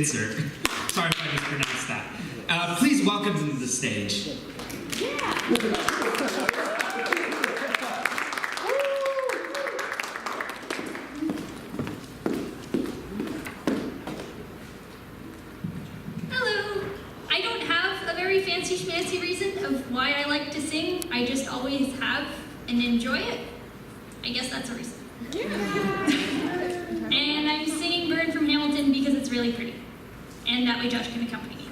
Spitzer. Sorry if I mispronounced that. Please welcome him to the stage. Hello. I don't have a very fancy schmancy reason of why I like to sing. I just always have and enjoy it. I guess that's a reason. And I'm singing Bird from Hamilton because it's really pretty. And that way Josh can accompany me.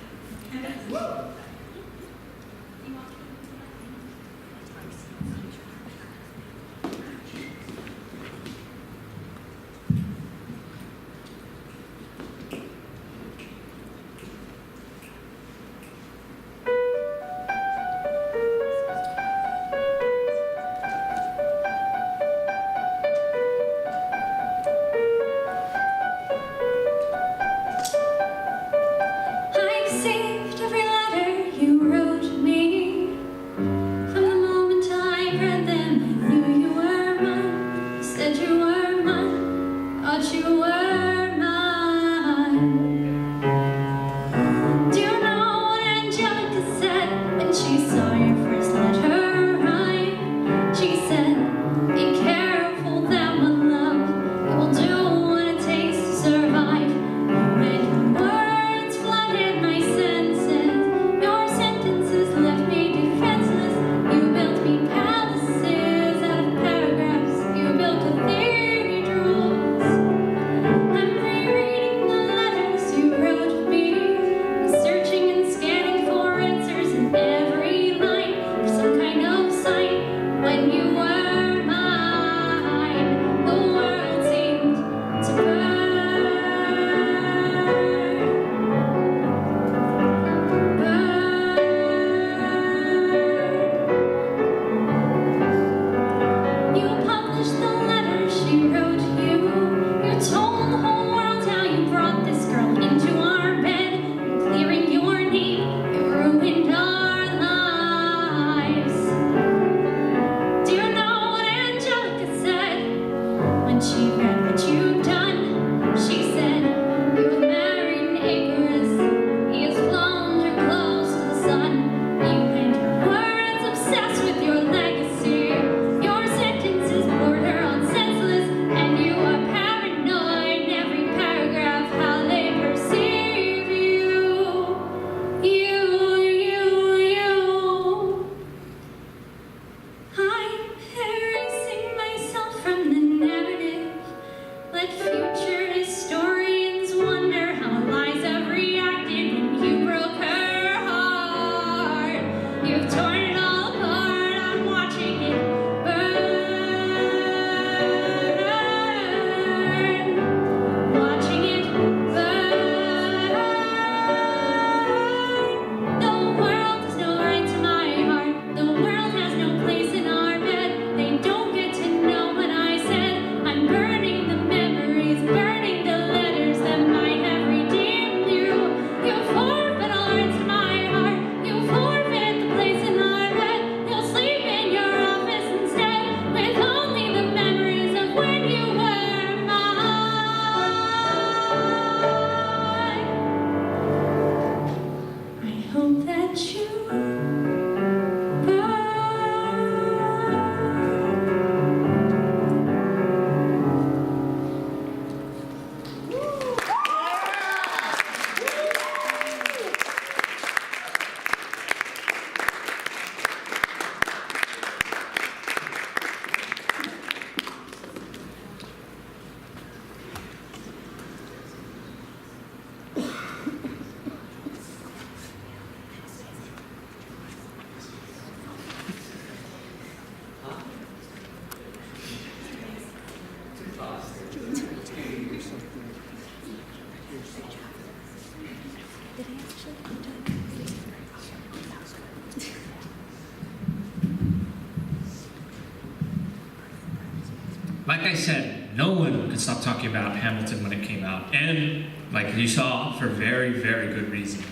Like I said, no one could stop talking about Hamilton when it came out, and like you saw, for very, very good reason.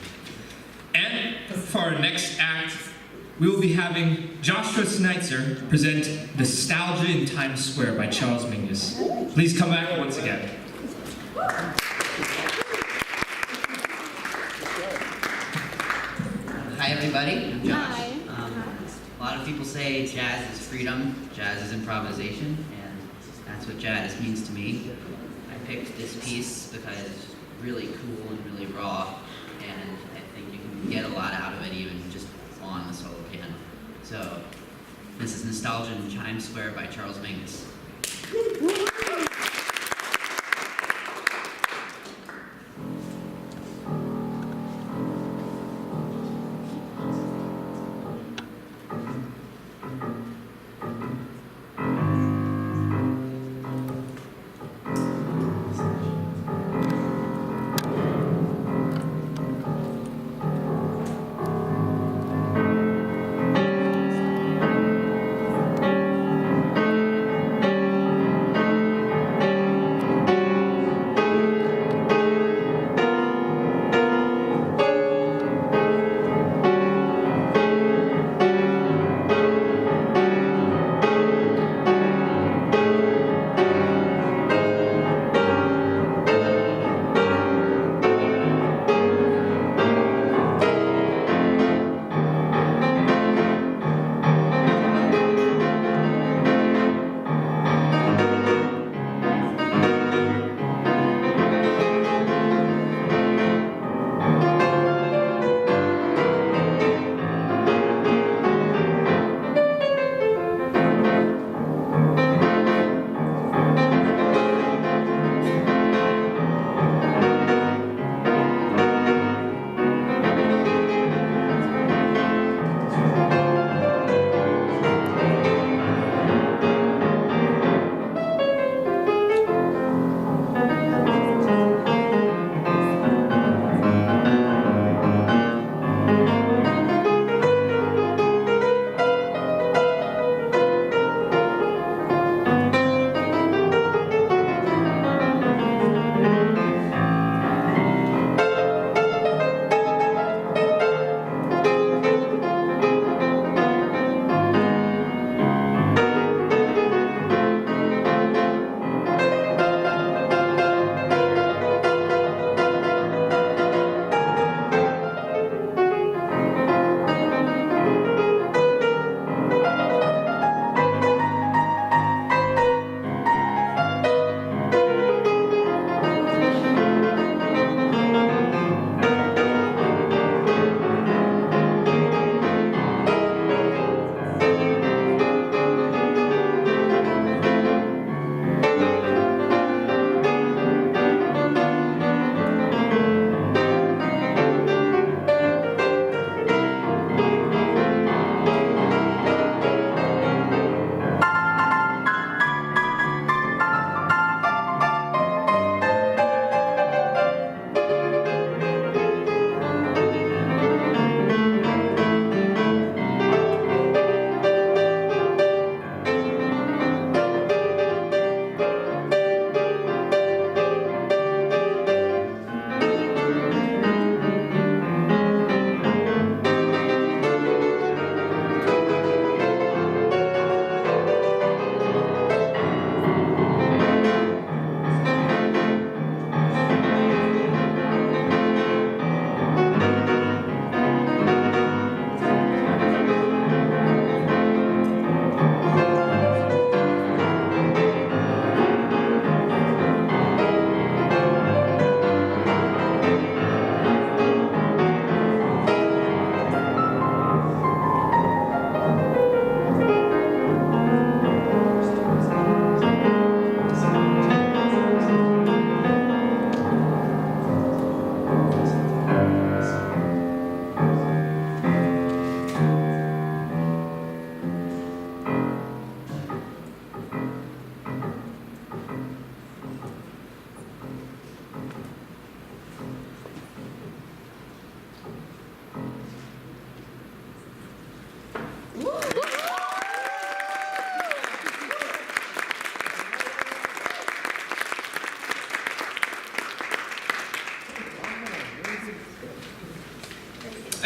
And for our next act, we will be having Joshua Schneitzer present Nostalgia in Times Square by Charles Mingus. Please come back once again. Hi everybody, I'm Josh. Hi. A lot of people say jazz is freedom, jazz is improvisation, and that's what jazz means to me. I picked this piece because it's really cool and really raw, and I think you can get a lot out of it even just on the solo piano. So, this is Nostalgia in Chime Square by Charles Mingus.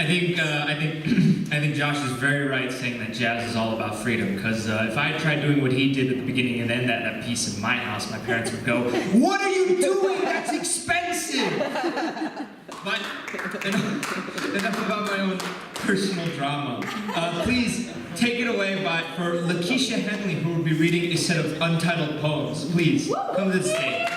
I think Josh is very right saying that jazz is all about freedom. Because if I tried doing what he did at the beginning and end that piece in my house, my parents would go, "What are you doing? That's expensive." But enough about my own personal drama. Please take it away for Lakeisha Henley, who will be reading a set of untitled poems. Please come to the stage.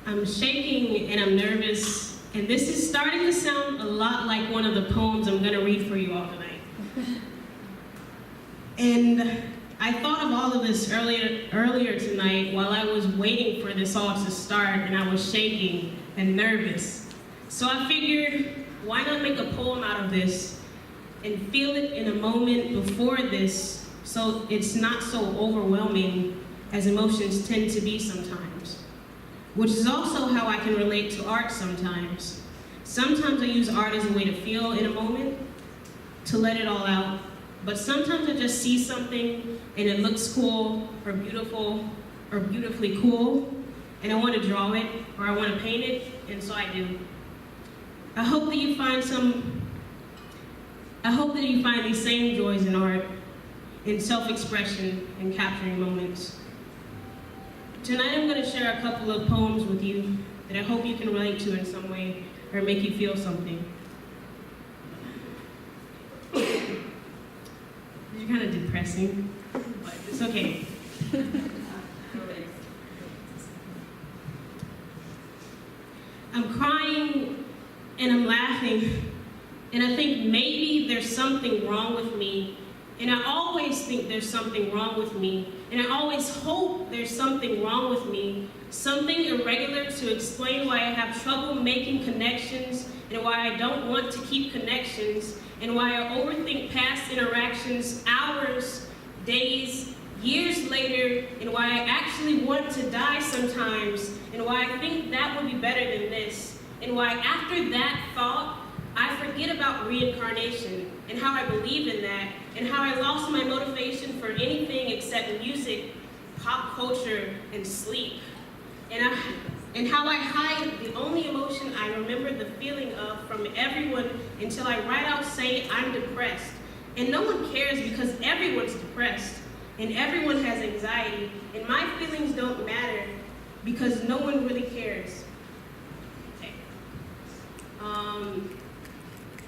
I'm shaking and I'm nervous, and this is starting to sound a lot like one of the poems I'm gonna read for you all tonight. And I thought of all of this earlier tonight while I was waiting for this all to start, and I was shaking and nervous. So I figured, why not make a poem out of this and feel it in a moment before this, so it's not so overwhelming as emotions tend to be sometimes. Which is also how I can relate to art sometimes. Sometimes I use art as a way to feel in a moment, to let it all out. But sometimes I just see something and it looks cool or beautiful or beautifully cool, and I want to draw it or I want to paint it, and so I do. I hope that you find these same joys in art, in self-expression and capturing moments. Tonight I'm going to share a couple of poems with you that I hope you can relate to in some way or make you feel something. These are kind of depressing, but it's okay. I'm crying and I'm laughing, and I think maybe there's something wrong with me. And I always think there's something wrong with me. And I always hope there's something wrong with me. Something irregular to explain why I have trouble making connections and why I don't want to keep connections and why I overthink past interactions hours, days, years later, and why I actually want to die sometimes and why I think that would be better than this and why after that thought, I forget about reincarnation and how I believe in that and how I lost my motivation for anything except music, pop culture, and sleep. And how I hide the only emotion I remember the feeling of from everyone until I right out say I'm depressed. And no one cares because everyone's depressed and everyone has anxiety and my feelings don't matter because no one really cares. Okay.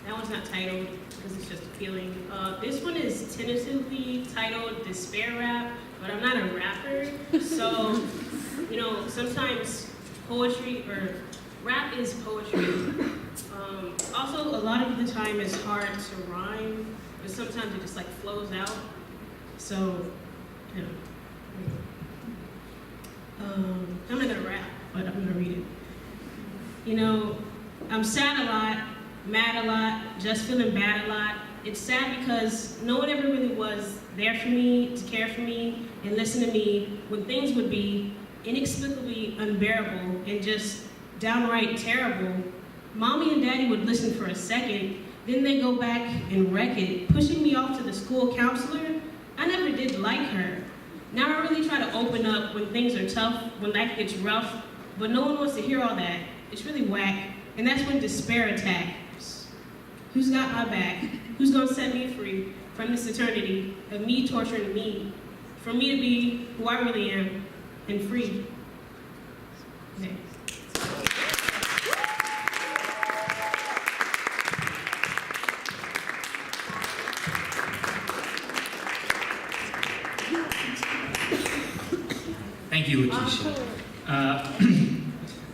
That one's not titled because it's just a feeling. This one is tentatively titled Despair Rap, but I'm not a rapper. So, you know, sometimes poetry or rap is poetry. Also, a lot of the time it's hard to rhyme, but sometimes it just like flows out. So, you know. I'm not gonna rap, but I'm gonna read it. You know, I'm sad a lot, mad a lot, just feeling bad a lot. It's sad because no one ever really was there for me, to care for me, and listen to me when things would be inexplicably unbearable and just downright terrible. Mommy and Daddy would listen for a second, then they go back and wreck it, pushing me off to the school counselor. I never did like her. Now I really try to open up when things are tough, when life gets rough, but no one wants to hear all that. It's really whack, and that's when despair attacks. Who's got my back? Who's gonna set me free from this eternity of me torturing me, for me to be who I really am and free? Okay. Thank you, Lakeisha.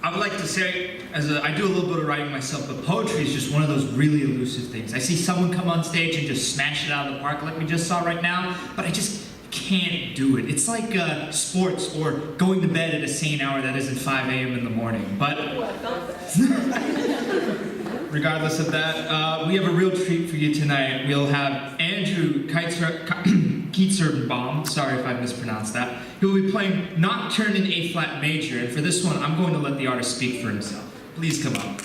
I would like to say, I do a little bit of writing myself, but poetry is just one of those really elusive things. I see someone come on stage and just smash it out of the park like we just saw right now, but I just can't do it. It's like sports or going to bed at a sane hour that isn't 5 a.m. in the morning. But regardless of that, we have a real treat for you tonight. We'll have Andrew Keitserbaum, sorry if I mispronounced that. He will be playing Nocturne in A-flat major, and for this one, I'm going to let the artist speak for himself. Please come up.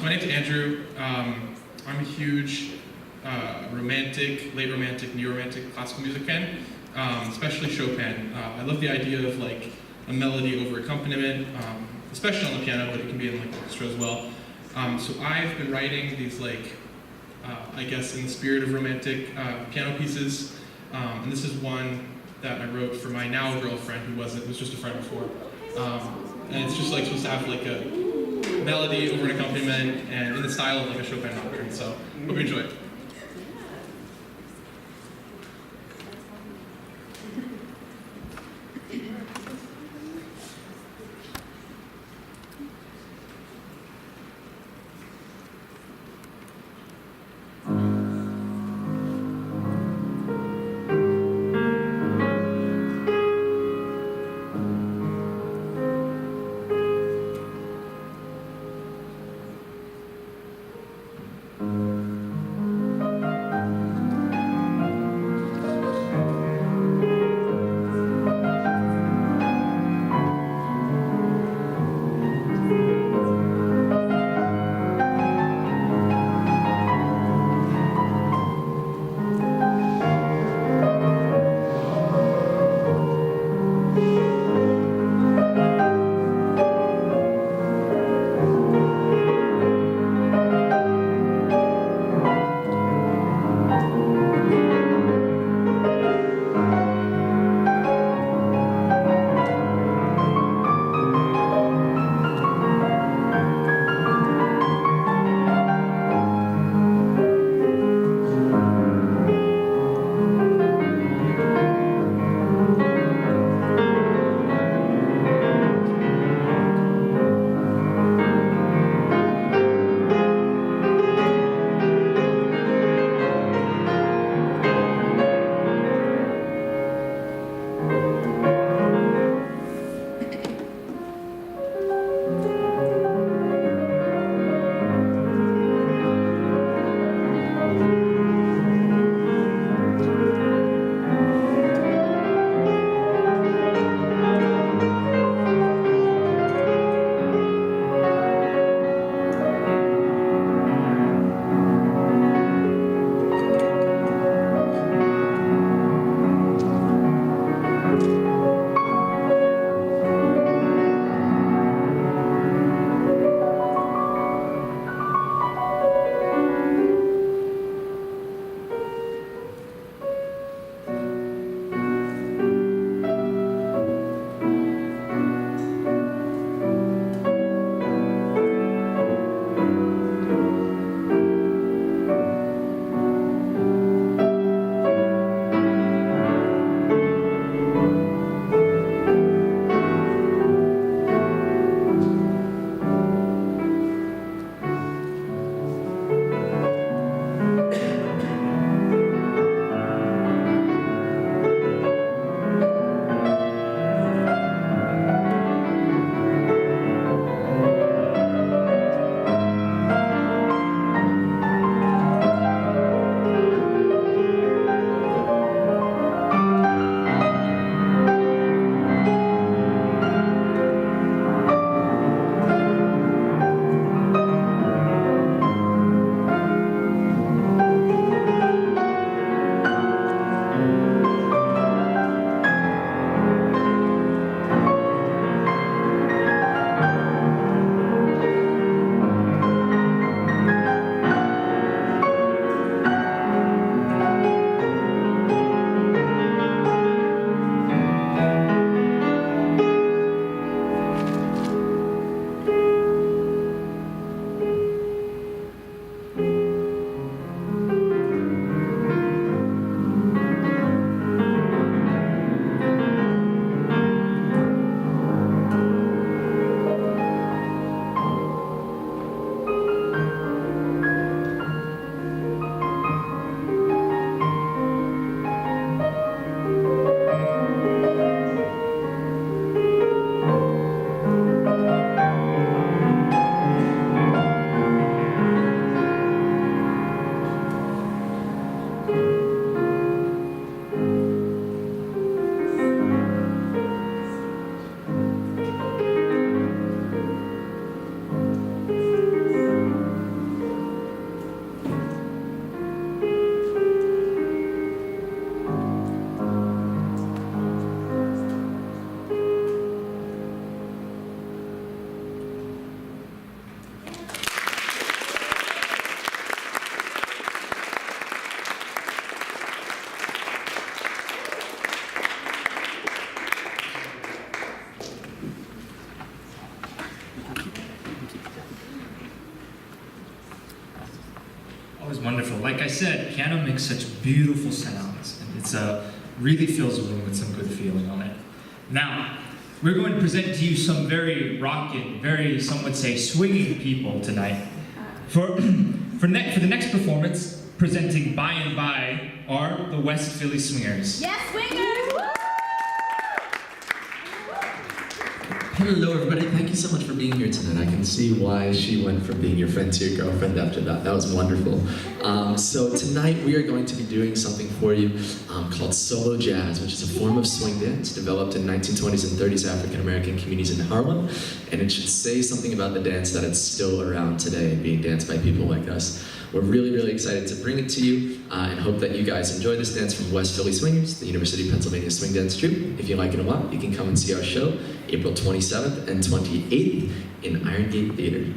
So my name's Andrew. I'm a huge romantic, late romantic, new romantic classical music fan, especially Chopin. I love the idea of like a melody over accompaniment, especially on the piano, but it can be in like orchestra as well. So I've been writing these like, I guess in the spirit of romantic piano pieces, and this is one that I wrote for my now girlfriend who was just a friend before. And it's just like supposed to have like a melody over an accompaniment and in the style of like a Chopin nocturne. So hope you enjoy it. piano makes such beautiful sounds. And it's really fills the room with some good feeling on it. Now, we're going to present to you some very rocking, very, some would say, swinging people tonight. For the next performance, presenting By and By are the West Philly Swingers. Yes, swingers! Hello, everybody. Thank you so much for being here tonight. I can see why she went from being your friend to your girlfriend after that. That was wonderful. So tonight we are going to be doing something for you called solo jazz, which is a form of swing dance developed in 1920s and 30s African American communities in Harlem. And it should say something about the dance that it's still around today, being danced by people like us. We're really, really excited to bring it to you and hope that you guys enjoy this dance from West Philly Swingers, the University of Pennsylvania Swing Dance Troupe. If you like it a lot, you can come and see our show April 27th and 28th in Iron Gate Theater.